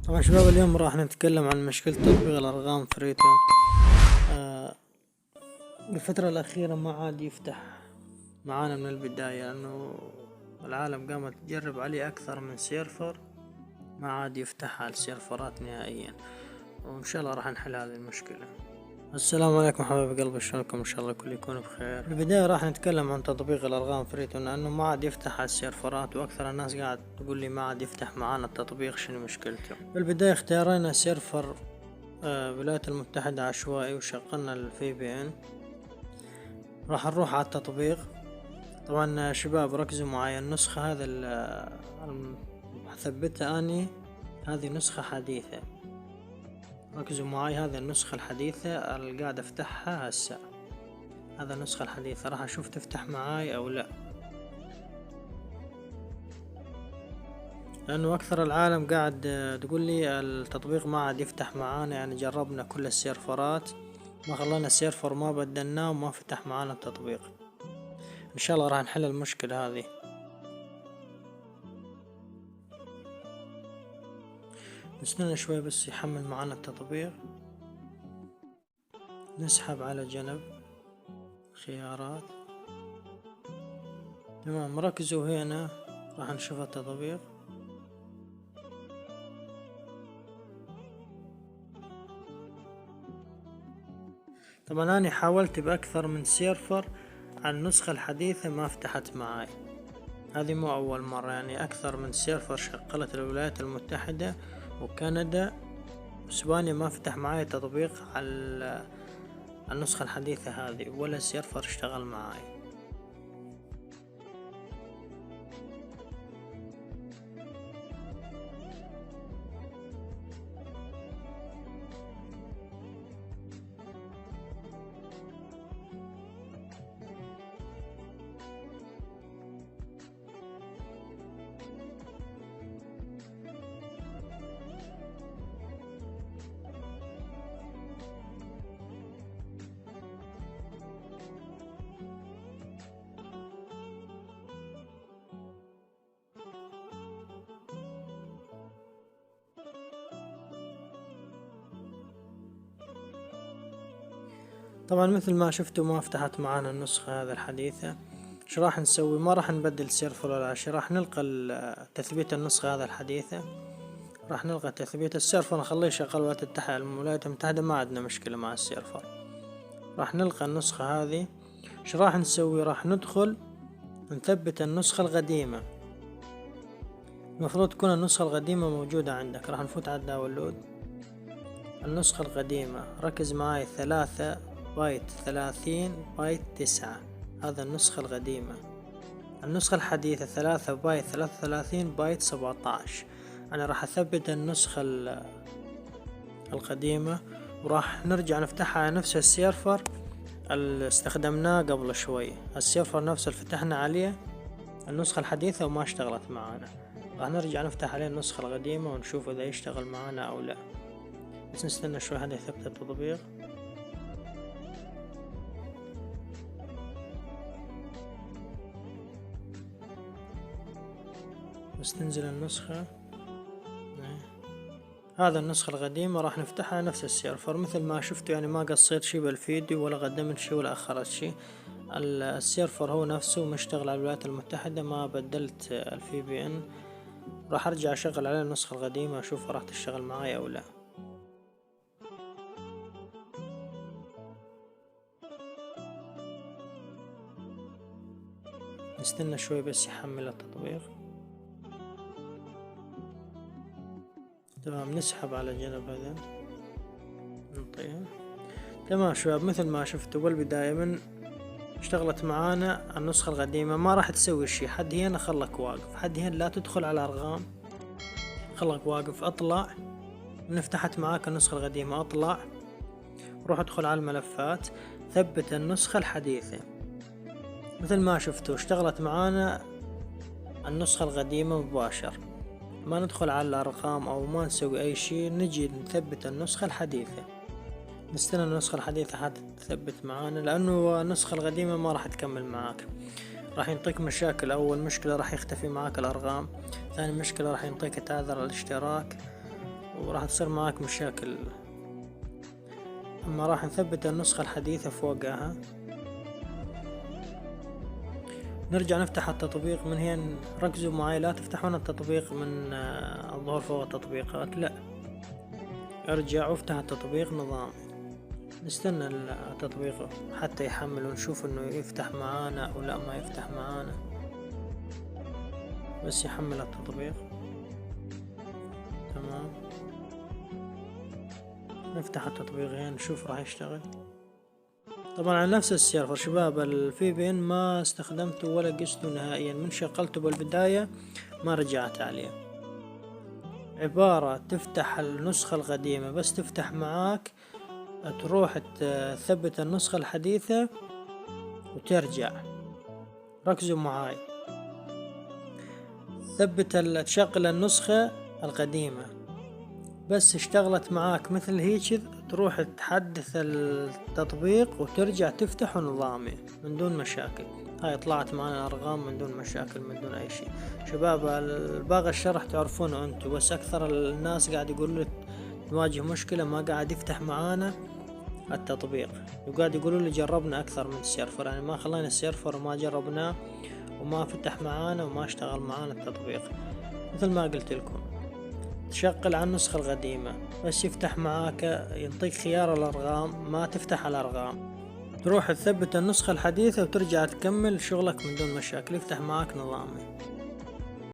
طبعا شباب، اليوم راح نتكلم عن مشكلة تطبيق الأرقام فريتون. آه بالفترة الأخيرة ما عاد يفتح معانا من البداية، لأنه العالم قامت تجرب عليه أكثر من سيرفر، ما عاد يفتح على السيرفرات نهائيا. وإن شاء الله راح نحل هذه المشكلة. السلام عليكم حبايب قلبي، شلونكم؟ إن شاء الله الكل يكون بخير. في البداية راح نتكلم عن تطبيق الأرقام فريتون، لأنه ما عاد يفتح على السيرفرات، وأكثر الناس قاعد تقول لي ما عاد يفتح معانا التطبيق، شنو مشكلته؟ في البداية اختارينا سيرفر الولايات المتحدة عشوائي، وشغلنا الفي بي ان. راح نروح على التطبيق. طبعا شباب ركزوا معي، النسخة هذا حثبتها اني، هذه نسخة حديثة. ركزوا معي، هذه النسخة الحديثة اللي قاعد افتحها هسه، هذا النسخة الحديثة. راح اشوف تفتح معاي او لا، لانه اكثر العالم قاعد تقول لي التطبيق ما عاد يفتح معانا. يعني جربنا كل السيرفرات، ما خلينا السيرفر، ما بدلناه وما فتح معانا التطبيق. ان شاء الله راح نحل المشكلة هذه. نستنى شوي بس يحمل معانا التطبيق. نسحب على جنب خيارات. تمام، ركزوا هنا، راح نشوف التطبيق. طبعا أنا حاولت بأكثر من سيرفر على النسخة الحديثة، ما فتحت معاي. هذه مو أول مرة، يعني أكثر من سيرفر شغلت الولايات المتحدة وكندا وإسبانيا، ما فتح معاي تطبيق على النسخة الحديثة هذه، ولا سيرفر اشتغل معاي. طبعا مثل ما شفتوا ما فتحت معانا النسخة هذا الحديثة. ايش راح نسوي؟ ما راح نبدل سيرفر ولا شي، راح نلقى تثبيت النسخة هذا الحديثة. راح نلقى تثبيت السيرفر، نخليه شغال. الولايات المتحدة ما عندنا مشكلة مع السيرفر. راح نلقى النسخة هذه. ايش راح نسوي؟ راح ندخل نثبت النسخة القديمة. المفروض تكون النسخة القديمة موجودة عندك. راح نفوت على الداونلود. النسخة القديمة، ركز معاي، 3 بايت 30 بايت 9، هذا النسخة القديمة. النسخة الحديثة 3 بايت 33 بايت 17. أنا راح أثبت النسخة القديمة، وراح نرجع نفتحها على نفس السيرفر اللي استخدمناه قبل شوي. السيرفر نفسه اللي فتحنا عليه النسخة الحديثة وما اشتغلت معانا، راح نرجع نفتح عليه النسخة القديمة ونشوف إذا يشتغل معانا أو لا. بس نستنى شوي هذا يثبت التطبيق. بس تنزل النسخة. هذا النسخة القديمة راح نفتحها نفس السيرفر مثل ما شفتوا. يعني ما قصيت شي بالفيديو ولا قدمت شي ولا أخرت شي. السيرفر هو نفسه مشتغل على الولايات المتحدة، ما بدلت الفي بي ان. راح ارجع اشغل عليه النسخة القديمة، اشوف راح تشتغل معايا او لا. نستنى شوي بس يحمل التطبيق. تمام، نسحب على جنب هذا، نطيها. تمام شباب، مثل ما شفتوا بالبداية من اشتغلت معانا النسخة القديمة. ما راح تسوي شي، حد هنا خلك واقف، حد هنا لا تدخل على ارقام، خلك واقف. اطلع من فتحت معاك النسخة القديمة، اطلع روح ادخل على الملفات، ثبت النسخة الحديثة. مثل ما شفتوا اشتغلت معانا النسخة القديمة مباشر. ما ندخل على الارقام او ما نسوي اي شي، نجي نثبت النسخة الحديثة. نستنى النسخة الحديثة حتى تثبت معانا، لانه النسخة القديمة ما راح تكمل معاك. راح ينطيك مشاكل. اول مشكلة راح يختفي معاك الارقام، ثاني مشكلة راح ينطيك تعذر الاشتراك، وراح تصير معاك مشاكل. اما راح نثبت النسخة الحديثة فوقها، نرجع نفتح التطبيق من هنا. ركزوا معي، لا تفتحون التطبيق من الظهور فوق التطبيقات، لا، ارجع وافتح التطبيق نظام. نستنى التطبيق حتى يحمل ونشوف انه يفتح معانا او لا ما يفتح معانا. بس يحمل التطبيق تمام. نفتح التطبيق هنا نشوف راح يشتغل. طبعا على نفس السيرفر شباب، الفي بي ان ما استخدمته ولا قسته نهائيا، من شغلته بالبداية ما رجعت عليه. عبارة تفتح النسخة القديمة، بس تفتح معاك تروح تثبت النسخة الحديثة وترجع. ركزوا معاي، تشغل النسخة القديمة، بس اشتغلت معاك مثل هيك تروح تحدث التطبيق وترجع تفتح نظامي من دون مشاكل. هاي طلعت معنا ارقام من دون مشاكل من دون اي شيء. شباب باقي الشرح تعرفونه انتو، بس اكثر الناس قاعد يقولوا نواجه مشكلة ما قاعد يفتح معانا التطبيق، وقاعد يقولوا لي جربنا اكثر من سيرفر، يعني ما خلينا السيرفر وما جربناه وما فتح معانا وما اشتغل معانا التطبيق. مثل ما قلت لكم، تشغل على النسخة القديمة بس يفتح معاك، ينطيك خيار الارقام، ما تفتح الارقام، تروح تثبت النسخة الحديثة وترجع تكمل شغلك من دون مشاكل، يفتح معاك نظامي.